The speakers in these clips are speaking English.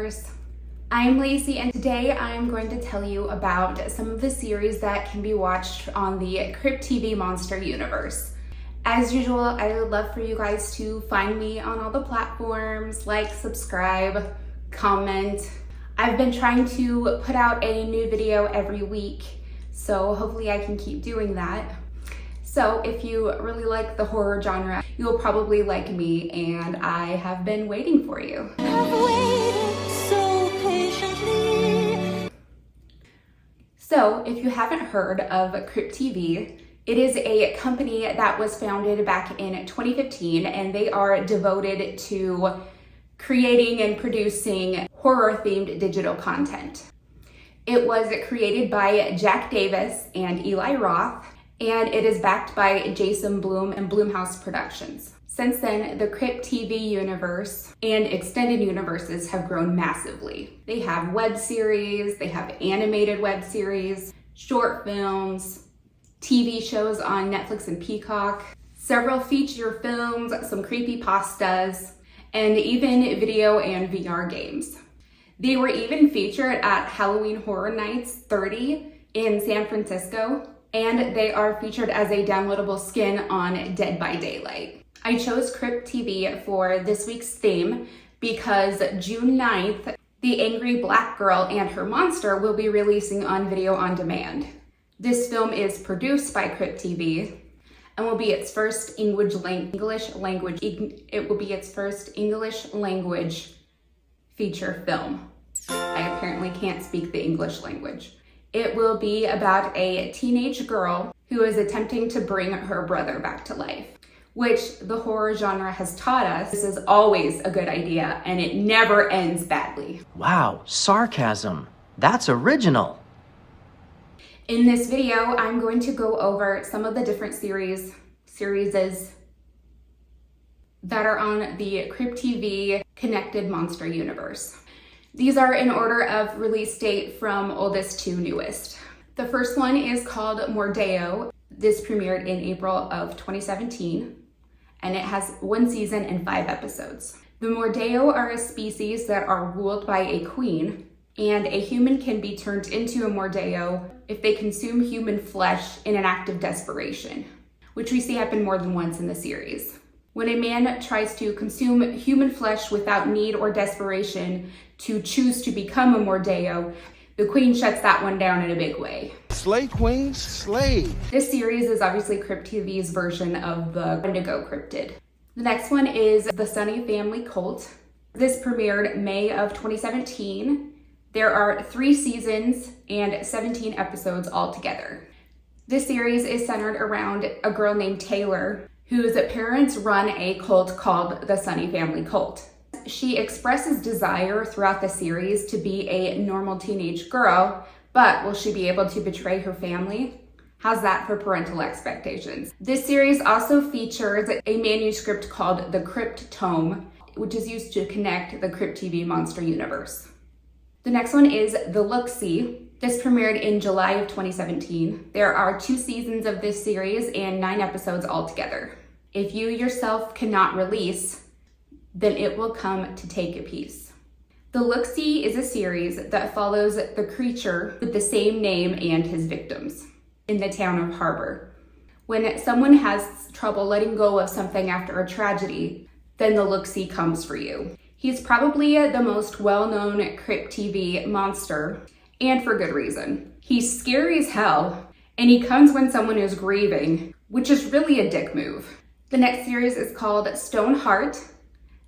Dreamers. I'm Lacey, and today I'm going to tell you about some of the series that can be watched on the Crypt TV Monster universe. As usual, I would love for you guys to find me on all the platforms, like, subscribe, comment. I've been trying to put out a new video every week, so hopefully I can keep doing that. So if you really like the horror genre, you'll probably like me, and I have been waiting for you. I've waited so patiently. So if you haven't heard of Crypt TV, it is a company that was founded back in 2015, and they are devoted to creating and producing horror-themed digital content. It was created by Jack Davis and Eli Roth, and it is backed by Jason Blum and Blumhouse Productions. Since then, the Crypt TV universe and extended universes have grown massively. They have web series, they have animated web series, short films, TV shows on Netflix and Peacock, several feature films, some creepypastas, and even video and VR games. They were even featured at Halloween Horror Nights 30 in San Francisco, and they are featured as a downloadable skin on Dead by Daylight. I chose Crypt TV for this week's theme because June 9th, The Angry Black Girl and Her Monster will be releasing on video on demand. This film is produced by Crypt TV and will be its first English language feature film. I apparently can't speak the English language. It will be about a teenage girl who is attempting to bring her brother back to life, which the horror genre has taught us this is always a good idea and it never ends badly. Wow, sarcasm. That's original. In this video, I'm going to go over some of the different series that are on the Crypt TV connected monster universe. These are in order of release date from oldest to newest. The first one is called MORDEO. This premiered in April of 2017, and it has 1 season and 5 episodes. The MORDEO are a species that are ruled by a queen, and a human can be turned into a MORDEO if they consume human flesh in an act of desperation, which we see happen more than once in the series. When a man tries to consume human flesh without need or desperation to choose to become a MORDEO, the queen shuts that one down in a big way. Slay queens, slay. This series is obviously Crypt TV's version of the Wendigo cryptid. The next one is The Sunny Family Cult. This premiered May of 2017. There are 3 seasons and 17 episodes altogether. This series is centered around a girl named Taylor, whose parents run a cult called the Sunny Family Cult. She expresses desire throughout the series to be a normal teenage girl, but will she be able to betray her family? How's that for parental expectations? This series also features a manuscript called the Crypt Tome, which is used to connect the Crypt TV monster universe. The next one is The Look-See. This premiered in July of 2017. There are 2 seasons of this series and 9 episodes altogether. If you yourself cannot release, then it will come to take a piece. The Look-See is a series that follows the creature with the same name and his victims in the town of Harbor. When someone has trouble letting go of something after a tragedy, then the Look-See comes for you. He's probably the most well-known Crypt TV monster, and for good reason. He's scary as hell, and he comes when someone is grieving, which is really a dick move. The next series is called Stoneheart.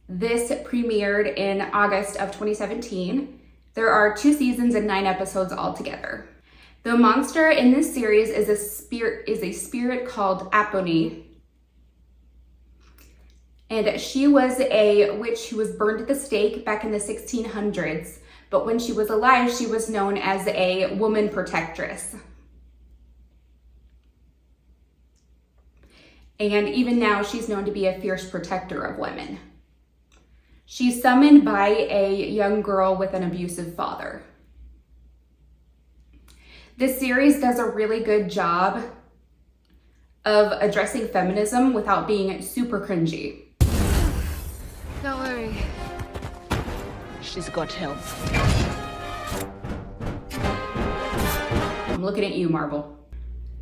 This premiered in August of 2017. There are 2 seasons and 9 episodes altogether. The monster in this series is a spirit called Apony. And she was a witch who was burned at the stake back in the 1600s. But when she was alive, she was known as a woman protectress. And even now, she's known to be a fierce protector of women. She's summoned by a young girl with an abusive father. This series does a really good job of addressing feminism without being super cringy. Don't worry. she's got help. I'm looking at you, Marvel.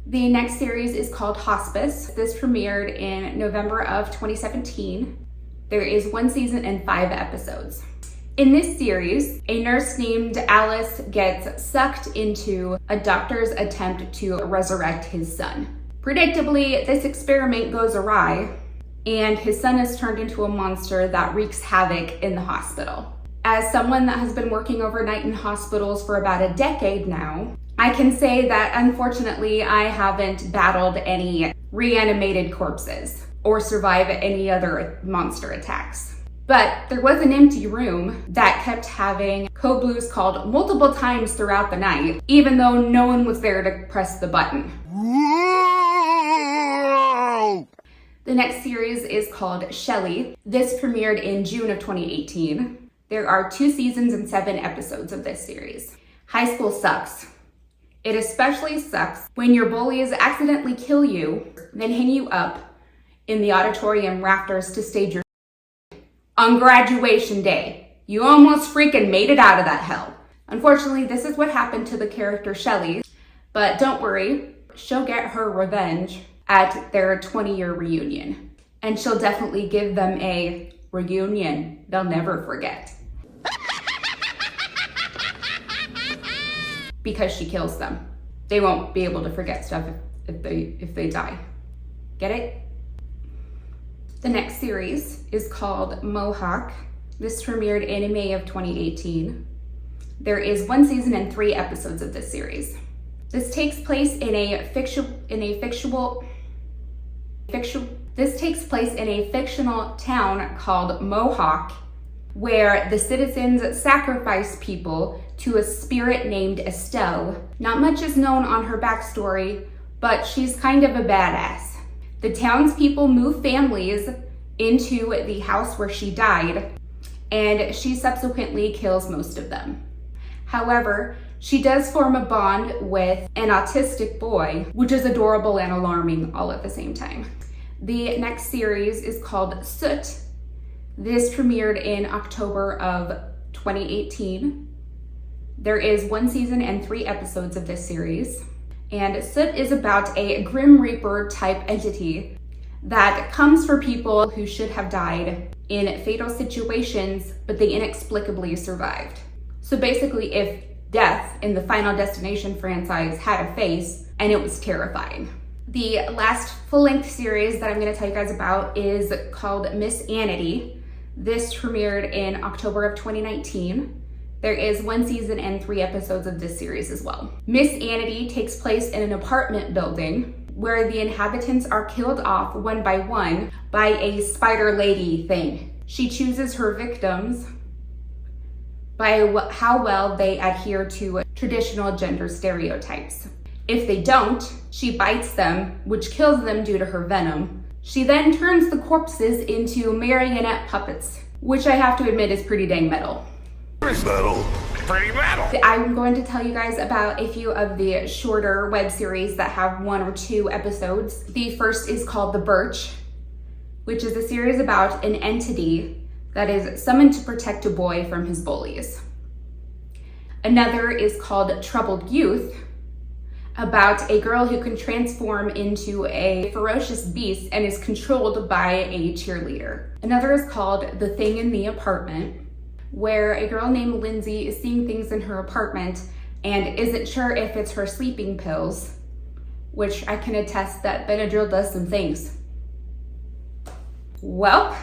The next series is called Hospice. This premiered in November of 2017. There is 1 season and 5 episodes. In this series, a nurse named Alice gets sucked into a doctor's attempt to resurrect his son. Predictably, this experiment goes awry, and his son is turned into a monster that wreaks havoc in the hospital. As someone that has been working overnight in hospitals for about a decade now, I can say that unfortunately I haven't battled any reanimated corpses or survived any other monster attacks. But there was an empty room that kept having code blues called multiple times throughout the night, even though no one was there to press the button. The next series is called Shelley. This premiered in June of 2018. There are 2 seasons and 7 episodes of this series. High school sucks. It especially sucks when your bullies accidentally kill you, then hang you up in the auditorium rafters to stage your on graduation day. You almost freaking made it out of that hell. Unfortunately, this is what happened to the character Shelley, but don't worry, she'll get her revenge at their 20-year reunion. And she'll definitely give them a reunion they'll never forget. Because she kills them. They won't be able to forget stuff if they die. Get it? The next series is called Mohawk. This premiered in May of 2018. There is 1 season and 3 episodes of this series. This takes place in a fictional town called Mohawk, where the citizens sacrifice people to a spirit named Estelle. Not much is known on her backstory, but she's kind of a badass. The townspeople move families into the house where she died, and she subsequently kills most of them. However, she does form a bond with an autistic boy, which is adorable and alarming all at the same time. The next series is called Soot. This premiered in October of 2018. There is 1 season and 3 episodes of this series. And Soot is about a Grim Reaper type entity that comes for people who should have died in fatal situations, but they inexplicably survived. So basically, if death in the Final Destination franchise had a face, and it was terrifying. The last full-length series that I'm going to tell you guys about is called Miss Anity. This premiered in October of 2019. There is 1 season and 3 episodes of this series as well. Miss Anity takes place in an apartment building where the inhabitants are killed off one by one by a spider lady thing. She chooses her victims by how well they adhere to traditional gender stereotypes. If they don't, she bites them, which kills them due to her venom. She then turns the corpses into marionette puppets, which I have to admit is pretty dang metal. Pretty metal. I'm going to tell you guys about a few of the shorter web series that have 1 or 2 episodes. The first is called The Birch, which is a series about an entity that is summoned to protect a boy from his bullies. Another is called Troubled Youth, about a girl who can transform into a ferocious beast and is controlled by a cheerleader. Another is called The Thing in the Apartment, where a girl named Lindsay is seeing things in her apartment and isn't sure if it's her sleeping pills, which I can attest that Benadryl does some things. Well,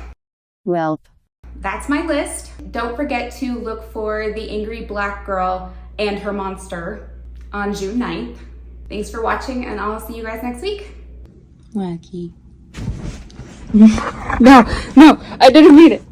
that's my list. Don't forget to look for The Angry Black Girl and Her Monster on June 9th. Thanks for watching, and I'll see you guys next week. Wacky. No, I didn't mean it.